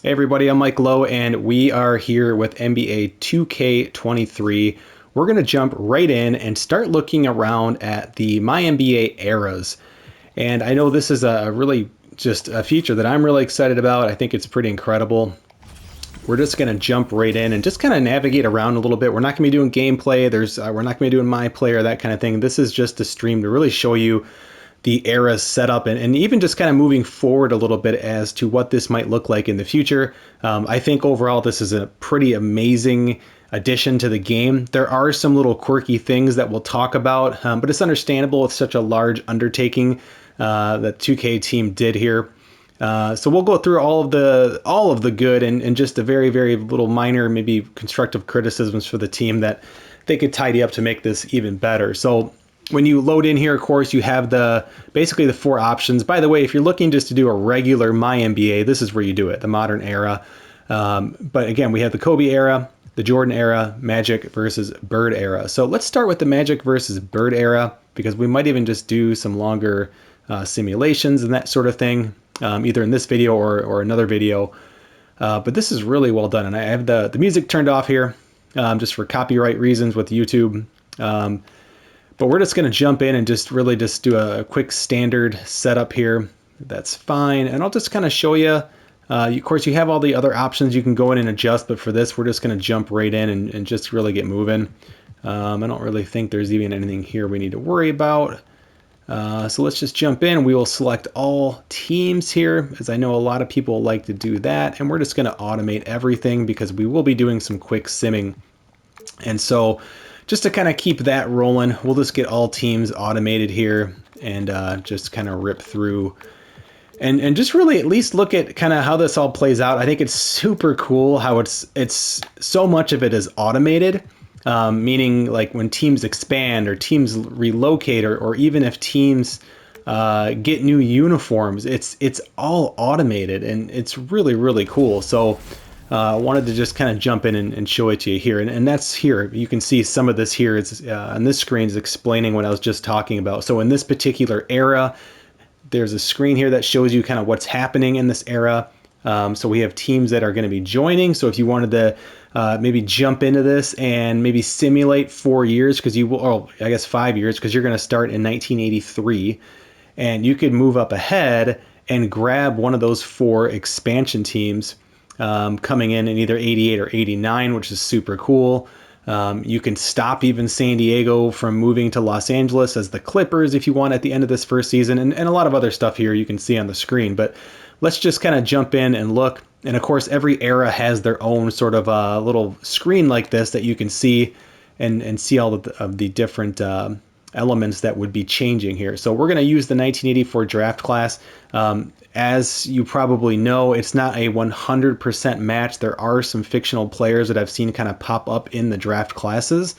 Hey everybody, I'm Mike Lowe, and we are here with NBA 2K23. We're going to jump right in and start looking around at the MyNBA Eras. And I know this is a really just a feature that I'm really excited about. I think it's pretty incredible. We're just going to jump right in and just kind of navigate around a little bit. We're not going to be doing gameplay. We're not going to be doing my play or that kind of thing. This is just a stream to really show you the era's setup and even just kind of moving forward a little bit as to what this might look like in the future. I think overall this is a pretty amazing addition to the game. There are some little quirky things that we'll talk about, but it's understandable with such a large undertaking that 2K team did here. So we'll go through all of the good and just the very little minor maybe constructive criticisms for the team that they could tidy up to make this even better. So when you load in here, of course, you have basically the four options. By the way, if you're looking just to do a regular MyNBA, this is where you do it, the modern era. But again, we have the Kobe era, the Jordan era, Magic versus Bird era. So let's start with the Magic versus Bird era, because we might even just do some longer simulations and that sort of thing, either in this video or another video. But this is really well done. And I have the music turned off here just for copyright reasons with YouTube. But we're just going to jump in and just really just do a quick standard setup here. That's fine. And I'll just kind of show you. Of course, you have all the other options you can go in and adjust. But for this, we're just going to jump right in and just really get moving. I don't really think there's even anything here we need to worry about. So let's just jump in. We will select all teams here, as I know a lot of people like to do that. And we're just going to automate everything because we will be doing some quick simming. And so just to kind of keep that rolling, we'll just get all teams automated here and just kind of rip through and just really at least look at kind of how this all plays out. I think it's super cool how it's so much of it is automated, meaning like when teams expand or teams relocate or even if teams get new uniforms, it's all automated and it's really cool. So I wanted to just kind of jump in and show it to you here. And that's here. You can see some of this here. It's on this screen is explaining what I was just talking about. So in this particular era, there's a screen here that shows you kind of what's happening in this era. So we have teams that are going to be joining. So if you wanted to maybe jump into this and maybe simulate 4 years, because you will, oh, I guess 5 years, because you're going to start in 1983. And you could move up ahead and grab one of those four expansion teams coming in either 88 or 89, which is super cool. You can stop even San Diego from moving to Los Angeles as the Clippers if you want at the end of this first season, and a lot of other stuff here you can see on the screen. But let's just kind of jump in and look. And of course, every era has their own sort of little screen like this that you can see and see all of the different elements that would be changing here. So we're going to use the 1984 draft class. As you probably know, it's not a 100% match. There are some fictional players that I've seen kind of pop up in the draft classes.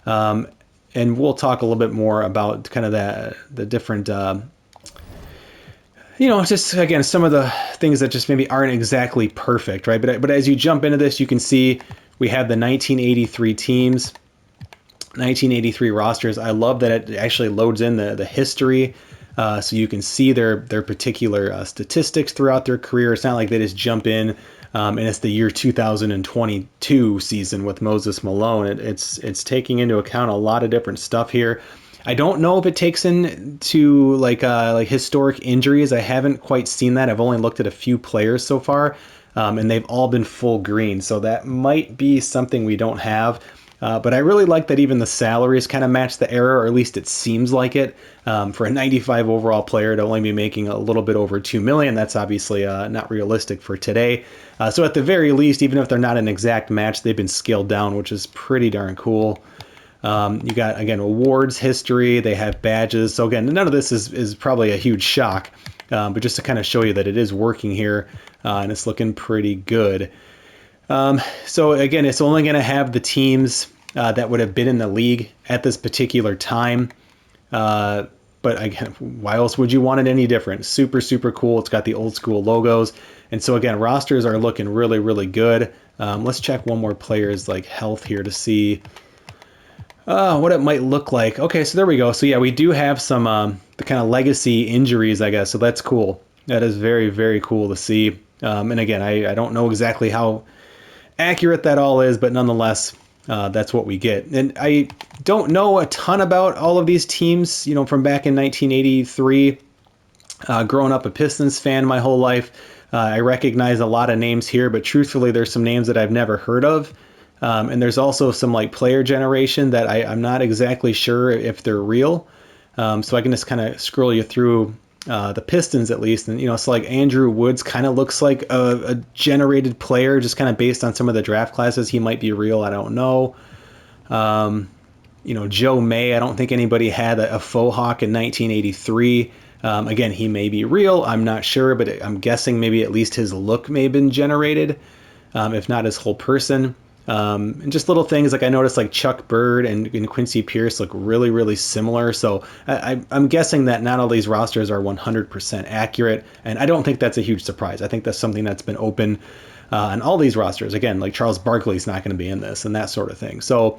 And we'll talk a little bit more about kind of the different, just again, some of the things that just maybe aren't exactly perfect, right? But as you jump into this, you can see we have the 1983 teams, 1983 rosters. I love that it actually loads in the history. So you can see their particular statistics throughout their career. It's not like they just jump in and it's the year 2022 season with Moses Malone. It's taking into account a lot of different stuff here. I don't know if it takes into like historic injuries. I haven't quite seen that. I've only looked at a few players so far, and they've all been full green. So that might be something we don't have. But I really like that even the salaries kind of match the era, or at least it seems like it. For a 95 overall player to only be making a little bit over $2 million, that's obviously not realistic for today. So at the very least, even if they're not an exact match, they've been scaled down, which is pretty darn cool. You got, again, awards history. They have badges. So again, none of this is probably a huge shock, but just to kind of show you that it is working here and it's looking pretty good. So again, it's only going to have the teams that would have been in the league at this particular time. But again, why else would you want it any different? Super cool. It's got the old school logos. And so again, rosters are looking really good. Let's check one more player's like health here to see what it might look like. Okay, so there we go. So yeah, we do have some the kind of legacy injuries, I guess. So that's cool. That is very cool to see. And again, I don't know exactly how accurate that all is, but nonetheless, that's what we get. And I don't know a ton about all of these teams, from back in 1983. Growing up a Pistons fan my whole life, I recognize a lot of names here, but truthfully, there's some names that I've never heard of. And there's also some like player generation that I'm not exactly sure if they're real. So I can just kind of scroll you through the Pistons at least. And, so like Andrew Woods kind of looks like a generated player just kind of based on some of the draft classes. He might be real. I don't know. Joe May, I don't think anybody had a faux hawk in 1983. Again, he may be real. I'm not sure, but I'm guessing maybe at least his look may have been generated, if not his whole person. And just little things like I noticed like Chuck Bird and Quincy Pierce look really, really similar. So I'm guessing that not all these rosters are 100% accurate. And I don't think that's a huge surprise. I think that's something that's been open on all these rosters. Again, like Charles Barkley's not going to be in this and that sort of thing. So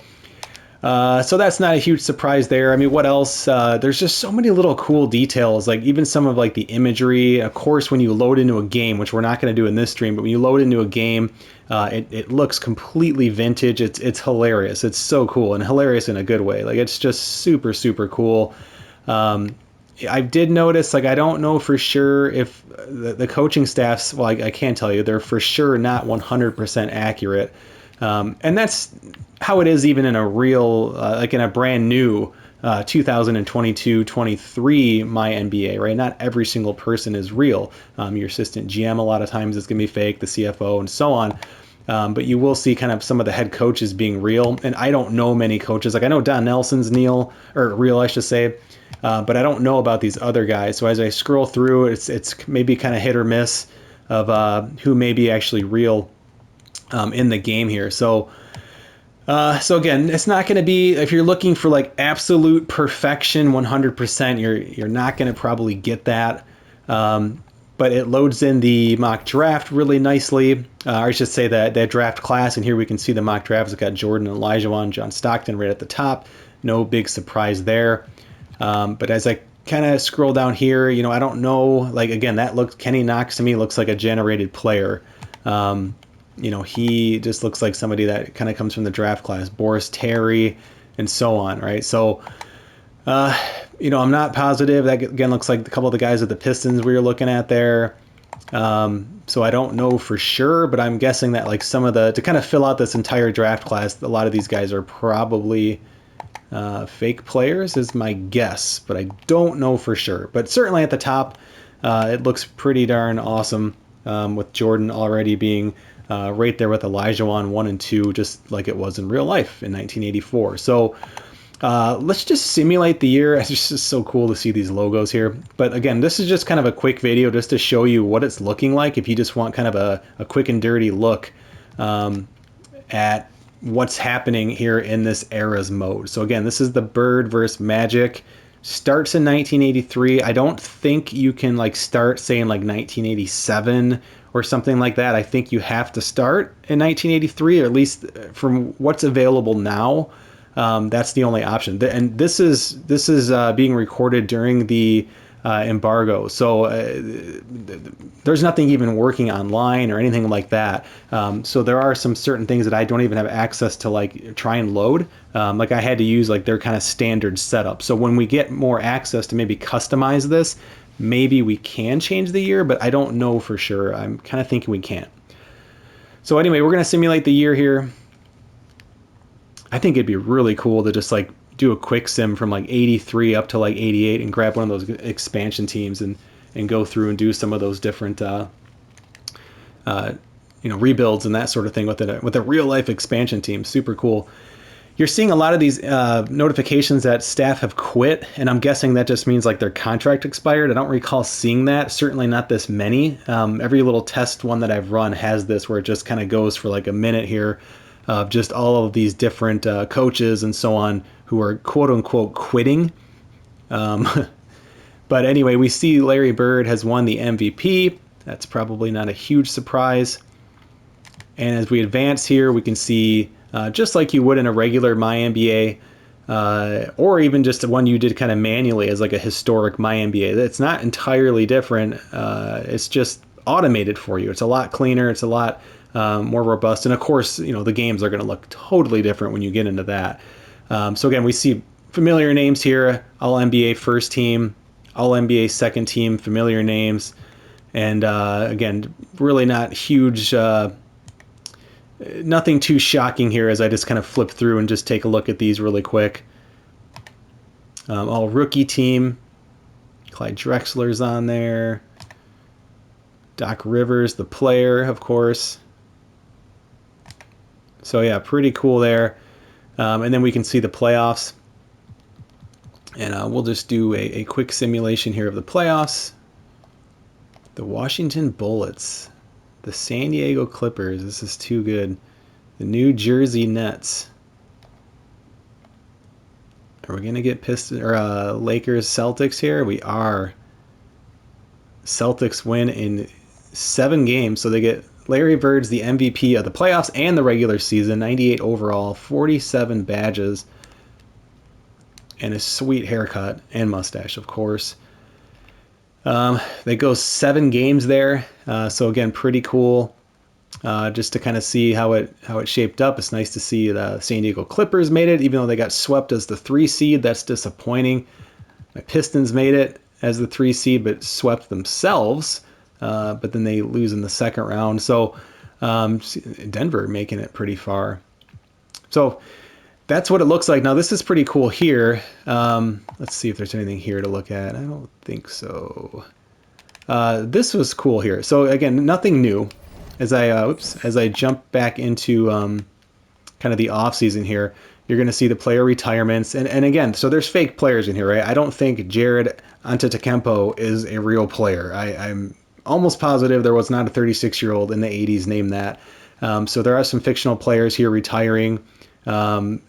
that's not a huge surprise there. I mean, what else? There's just so many little cool details, like even some of like the imagery. Of course, when you load into a game, which we're not going to do in this stream, but when you load into a game, it looks completely vintage. It's hilarious. It's so cool, and hilarious in a good way. Like it's just super, super cool. I did notice, like, I don't know for sure if the coaching staffs, well, I can't tell you, they're for sure not 100% accurate. And that's how it is even in a real, like in a brand new 2022-23 MyNBA, right? Not every single person is real. Your assistant GM a lot of times is going to be fake, the CFO and so on. But you will see kind of some of the head coaches being real. And I don't know many coaches. Like I know Don Nelson's real, I should say. But I don't know about these other guys. So as I scroll through, it's maybe kind of hit or miss of who may be actually real in the game here. So again, it's not going to be, if you're looking for like absolute perfection, 100%, you're not going to probably get that. But it loads in the mock draft really nicely. Or I should say that draft class. And here we can see the mock drafts. It's got Jordan and Elijah John Stockton right at the top. No big surprise there. But as I kind of scroll down here, I don't know, like, again, Kenny Knox to me looks like a generated player. He just looks like somebody that kind of comes from the draft class, Boris Terry and so on, right? So, I'm not positive. That, again, looks like a couple of the guys at the Pistons we were looking at there. So I don't know for sure, but I'm guessing that, like, to kind of fill out this entire draft class, a lot of these guys are probably fake players is my guess, but I don't know for sure. But certainly at the top, it looks pretty darn awesome, with Jordan already being right there with Elijah 1 and 2, just like it was in real life in 1984. So let's just simulate the year. It's just so cool to see these logos here. But again, this is just kind of a quick video just to show you what it's looking like if you just want kind of a quick and dirty look at what's happening here in this Eras mode. So again, this is the Bird versus Magic. Starts in 1983. I don't think you can like start saying like 1987 or something like that. I think you have to start in 1983, or at least from what's available now. That's the only option. And this is being recorded during the embargo. So there's nothing even working online or anything like that. So there are some certain things that I don't even have access to like try and load. Like I had to use like their kind of standard setup. So when we get more access to maybe customize this, maybe we can change the year, but I don't know for sure. I'm kind of thinking we can't. So anyway, we're going to simulate the year here. I think it'd be really cool to just like do a quick sim from like 83 up to like 88 and grab one of those expansion teams and go through and do some of those different rebuilds and that sort of thing with a real life expansion team. Super cool. You're seeing a lot of these notifications that staff have quit, and I'm guessing that just means like their contract expired. I don't recall seeing that. Certainly not this many. Every little test one that I've run has this where it just kind of goes for like a minute here of just all of these different coaches and so on who are quote unquote quitting. But anyway, we see Larry Bird has won the MVP. That's probably not a huge surprise. And as we advance here, we can see just like you would in a regular MyNBA, or even just one you did kind of manually as like a historic MyNBA. It's not entirely different. It's just automated for you. It's a lot cleaner. It's a lot more robust. And of course, the games are going to look totally different when you get into that. So again, we see familiar names here: All NBA first team, All NBA second team, familiar names. And again, really not huge, nothing too shocking here as I just kind of flip through and just take a look at these really quick. All rookie team. Clyde Drexler's on there. Doc Rivers, the player, of course. So yeah, pretty cool there. And then we can see the playoffs. And we'll just do a quick simulation here of the playoffs. The Washington Bullets. The San Diego Clippers. This is too good. The New Jersey Nets. Are we going to get Lakers Celtics here? We are. Celtics win in 7 games, so they get Larry Bird's the MVP of the playoffs and the regular season, 98 overall, 47 badges, and a sweet haircut and mustache, of course. They go 7 games there, so again, pretty cool. Just to kind of see how it shaped up. It's nice to see the San Diego Clippers made it, even though they got swept as the 3 seed. That's disappointing. My Pistons made it as the 3 seed, but swept themselves. But then they lose in the second round. So Denver making it pretty far. So that's what it looks like. Now this is pretty cool here. Let's see if there's anything here to look at. I don't think so. This was cool here. So again, nothing new. As I jump back into kind of the off season here, you're going to see the player retirements, and again, so there's fake players in here, right? I don't think Jared Antetokounmpo is a real player. I'm almost positive there was not a 36-year-old in the 80s named that. So there are some fictional players here retiring. I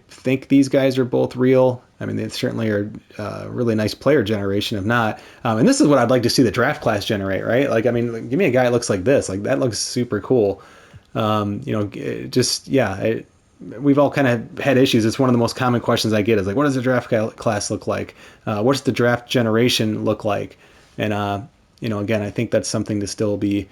think these guys are both real. I mean, they certainly are a really nice player generation, if not. And this is what I'd like to see the draft class generate, right? Like, I mean, give me a guy that looks like this. Like, that looks super cool. We've all kind of had issues. It's one of the most common questions I get is like, what does the draft class look like? What's the draft generation look like? And, again, I think that's something to still be,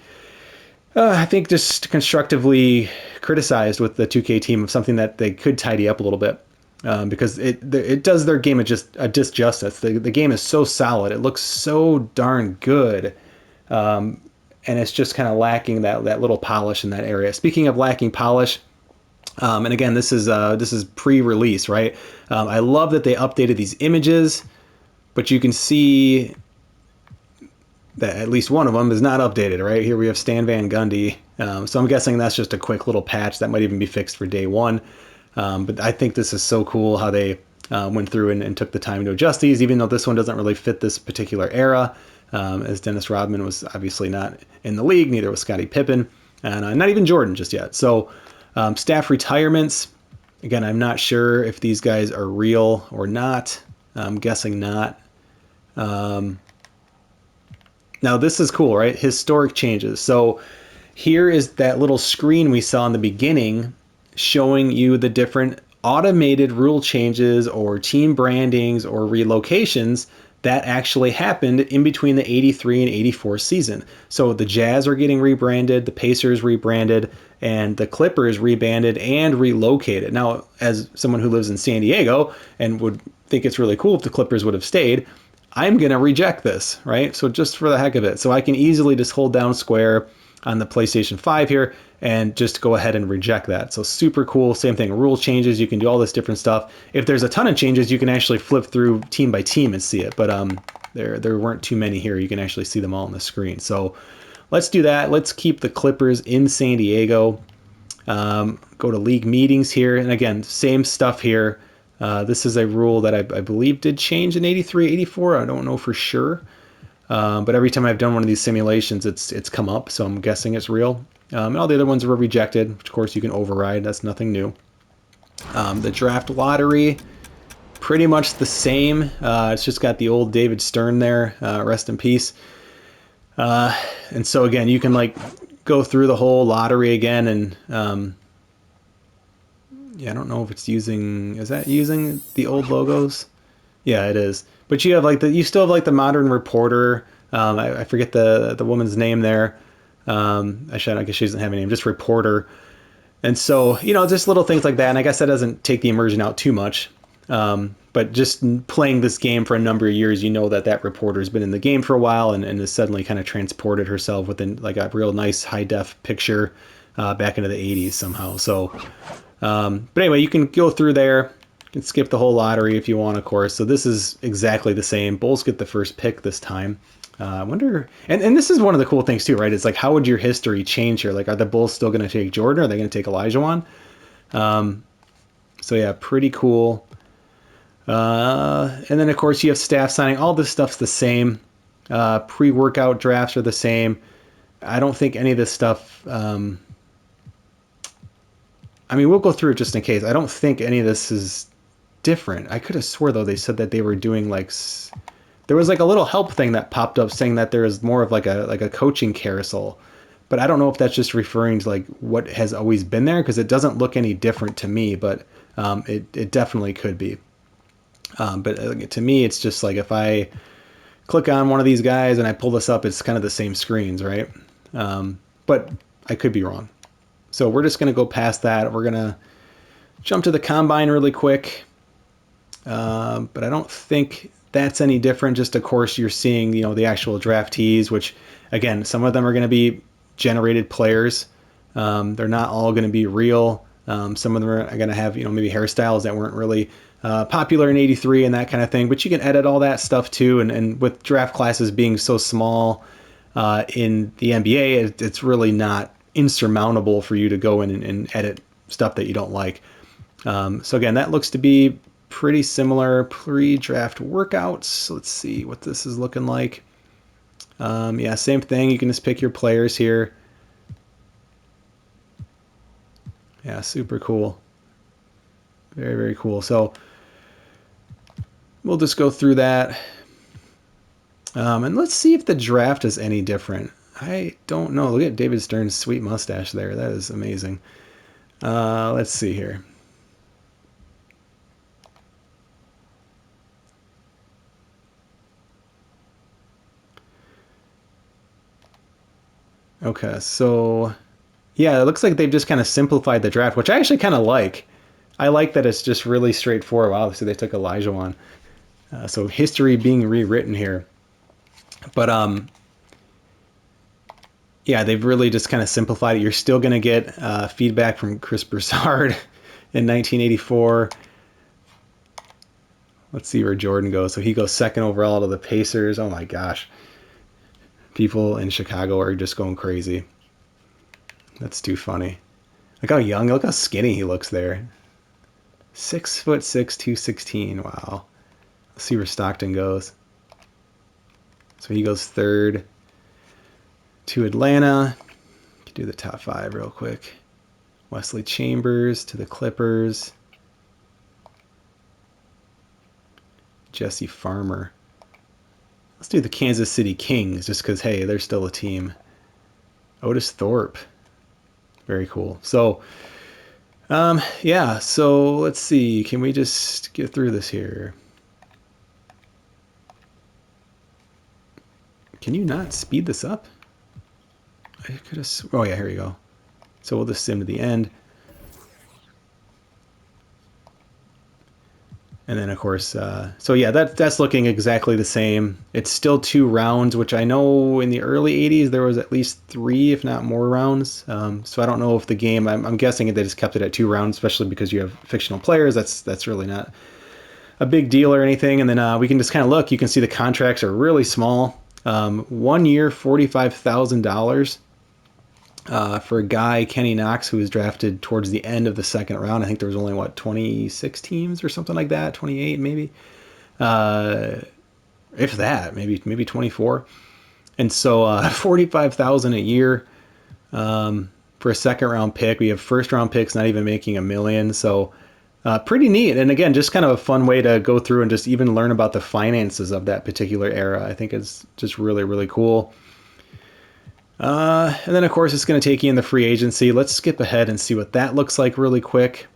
I think, just constructively criticized with the 2K team of something that they could tidy up a little bit. Because it does their game a disjustice. The game is so solid. It looks so darn good. And it's just kind of lacking that little polish in that area. Speaking of lacking polish, and again, this is pre-release, right? I love that they updated these images, but you can see that at least one of them is not updated, right? Here we have Stan Van Gundy. So I'm guessing that's just a quick little patch that might even be fixed for day one. But I think this is so cool how they went through and took the time to adjust these, even though this one doesn't really fit this particular era, as Dennis Rodman was obviously not in the league, neither was Scottie Pippen, and not even Jordan just yet. So staff retirements, again, I'm not sure if these guys are real or not. I'm guessing not. Now this is cool, right? Historic changes. So here is that little screen we saw in the beginning showing you the different automated rule changes or team brandings or relocations that actually happened in between the 83 and 84 season. So the Jazz are getting rebranded, the Pacers rebranded, and the Clippers rebranded and relocated. Now, as someone who lives in San Diego and would think it's really cool if the Clippers would have stayed, I'm going to reject this, right? So just for the heck of it. So I can easily just hold down square on the PlayStation 5 here and just go ahead and reject that. So super cool. Same thing, rule changes. You can do all this different stuff. If there's a ton of changes, you can actually flip through team by team and see it. But there weren't too many here. You can actually see them all on the screen. So let's do that. Let's keep the Clippers in San Diego. Go to league meetings here. And again, same stuff here. This is a rule that I believe did change in 83, 84. I don't know for sure. But every time I've done one of these simulations, it's come up, so I'm guessing it's real. And all the other ones were rejected, which of course you can override. That's nothing new. The draft lottery, pretty much the same. It's just got the old David Stern there. Rest in peace. And so again, you can like go through the whole lottery again, and yeah, I don't know if it's is that using the old logos? Yeah, it is. But you have you still have like the modern reporter I forget the woman's name there. I guess she doesn't have a name, just reporter. And so, just little things like that. And I guess that doesn't take the immersion out too much. But just playing this game for a number of years, that reporter's been in the game for a while and has suddenly kind of transported herself within like a real nice high def picture back into the 80s somehow. So, but anyway, you can go through there. You can skip the whole lottery if you want, of course. So this is exactly the same. Bulls get the first pick this time. I wonder, and this is one of the cool things too, right? It's like, how would your history change here? Like, are the Bulls still going to take Jordan? Or are they going to take Olajuwon? So yeah, pretty cool. And then of course you have staff signing. All this stuff's the same. Pre-workout drafts are the same. I don't think any of this stuff. I mean, we'll go through it just in case. I don't think any of this is different. I could have swore though they said that they were doing like there was like a little help thing that popped up saying that there is more of like a coaching carousel. But I don't know if that's just referring to like what has always been there because it doesn't look any different to me, but it definitely could be. But to me, it's just like if I click on one of these guys and I pull this up, it's kind of the same screens, right? But I could be wrong. So we're just going to go past that. We're going to jump to the combine really quick. But I don't think that's any different. Just, of course, you're seeing, the actual draftees, which, again, some of them are going to be generated players. They're not all going to be real. Some of them are going to have, maybe hairstyles that weren't really popular in 83 and that kind of thing. But you can edit all that stuff too. And with draft classes being so small in the NBA, it's really not insurmountable for you to go in and edit stuff that you don't like. So again, that looks to be pretty similar pre-draft workouts. Let's see what this is looking like. Yeah, same thing. You can just pick your players here. Yeah, super cool. Very, very cool. So we'll just go through that. And let's see if the draft is any different. I don't know. Look at David Stern's sweet mustache there. That is amazing. Let's see here. Okay, so yeah, it looks like they've just kind of simplified the draft, which I actually kind of like. I like that it's just really straightforward. Wow, so they took Olajuwon. So history being rewritten here. But yeah, they've really just kind of simplified it. You're still going to get feedback from Chris Broussard in 1984. Let's see where Jordan goes. So he goes second overall to the Pacers. Oh my gosh. People in Chicago are just going crazy. That's too funny. Look how young, look how skinny he looks there. 6'6", 216. Wow. Let's see where Stockton goes. So he goes third to Atlanta. Do the top 5 real quick. Wesley Chambers to the Clippers. Jesse Farmer. Let's do the Kansas City Kings just because, hey, they're still a team. Otis Thorpe. Very cool. So, yeah, so let's see. Can we just get through this here? Can you not speed this up? I could have. Oh, yeah, here you go. So we'll just sim to the end. And then, of course, so yeah, that's looking exactly the same. It's still 2 rounds, which I know in the early 80s there was at least 3, if not more rounds. So I don't know if the game, I'm guessing they just kept it at 2 rounds, especially because you have fictional players. That's really not a big deal or anything. And then we can just kind of look. You can see the contracts are really small. 1 year, $45,000. For a guy, Kenny Knox, who was drafted towards the end of the second round. I think there was only, 26 teams or something like that, 28 maybe. If that, maybe 24. And so 45,000 a year for a second round pick. We have first round picks not even making $1 million. So pretty neat. And again, just kind of a fun way to go through and just even learn about the finances of that particular era. I think it's just really, really cool. And then, of course, it's going to take you in the free agency. Let's skip ahead and see what that looks like really quick.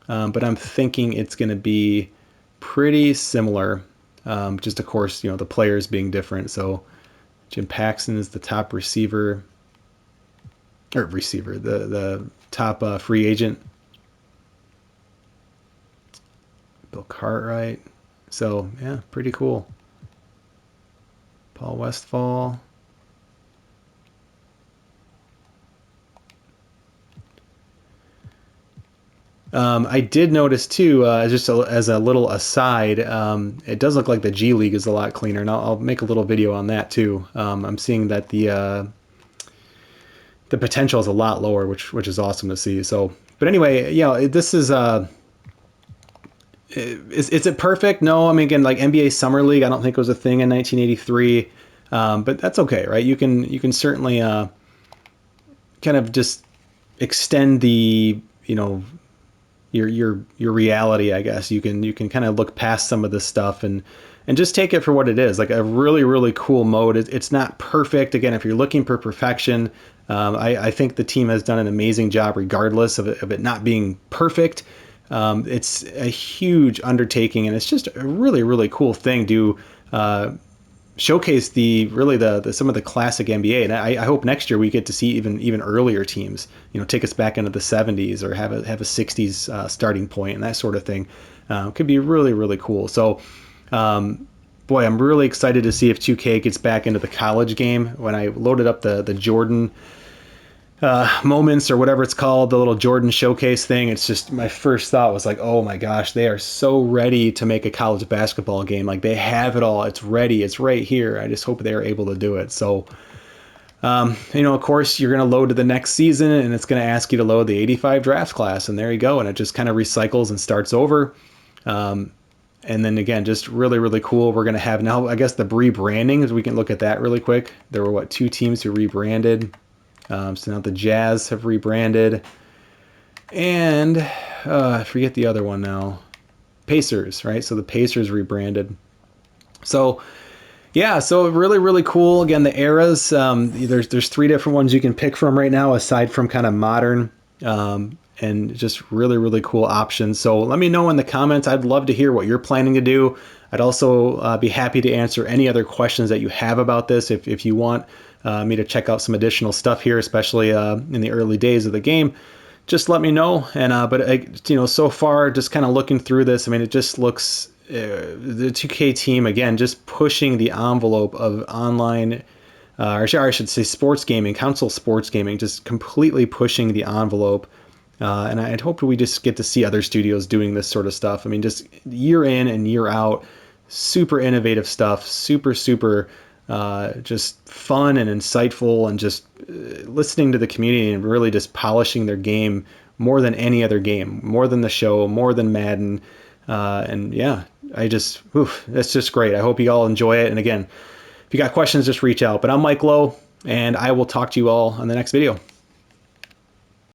But I'm thinking it's going to be pretty similar. Just, of course, the players being different. So Jim Paxson is the top receiver, the top free agent. Bill Cartwright. So, yeah, pretty cool. Paul Westphal. I did notice too, as a little aside, it does look like the G League is a lot cleaner, and I'll make a little video on that too. I'm seeing that the potential is a lot lower, which is awesome to see. So, but anyway, yeah, this is is it perfect? No, I mean, again, like NBA Summer League, I don't think it was a thing in 1983, but that's okay, right? You can certainly kind of just extend the your reality, I guess. You can kind of look past some of this stuff and just take it for what it is, like a really really cool mode. It's not perfect. Again, if you're looking for perfection, I think the team has done an amazing job regardless of it not being perfect. It's a huge undertaking, and it's just a really really cool thing to showcase the some of the classic NBA. And I hope next year we get to see even earlier teams, take us back into the 70s or have a 60s starting point and that sort of thing. Could be really really cool. So boy, I'm really excited to see if 2K gets back into the college game. When I loaded up the Jordan moments or whatever it's called, the little Jordan showcase thing, it's just, my first thought was like, oh my gosh, they are so ready to make a college basketball game. Like, they have it all. It's ready. It's right here. I just hope they're able to do it. So, of course, you're going to load to the next season, and it's going to ask you to load the 85 draft class, and there you go. And it just kind of recycles and starts over. And then again, just really, really cool. We're going to have now, I guess, the rebranding, as we can look at that really quick. There were, 2 teams who rebranded. So now the Jazz have rebranded, and I forget the other one now. Pacers, right? So the Pacers rebranded. So yeah, so really really cool. Again, the eras. There's 3 different ones you can pick from right now, aside from kind of modern, and just really really cool options. So let me know in the comments. I'd love to hear what you're planning to do. I'd also be happy to answer any other questions that you have about this. If you want me to check out some additional stuff here, especially in the early days of the game, just let me know. And but so far, just kind of looking through this, I mean, it just looks the 2K team again just pushing the envelope of online, or I should say sports gaming, console sports gaming, just completely pushing the envelope. And I'd hope we just get to see other studios doing this sort of stuff. I mean, just year in and year out, super innovative stuff, super just fun and insightful, and just listening to the community and really just polishing their game more than any other game, more than the show, more than Madden. And yeah, that's just great. I hope you all enjoy it. And again, if you got questions, just reach out. But I'm Mike Lowe, and I will talk to you all on the next video.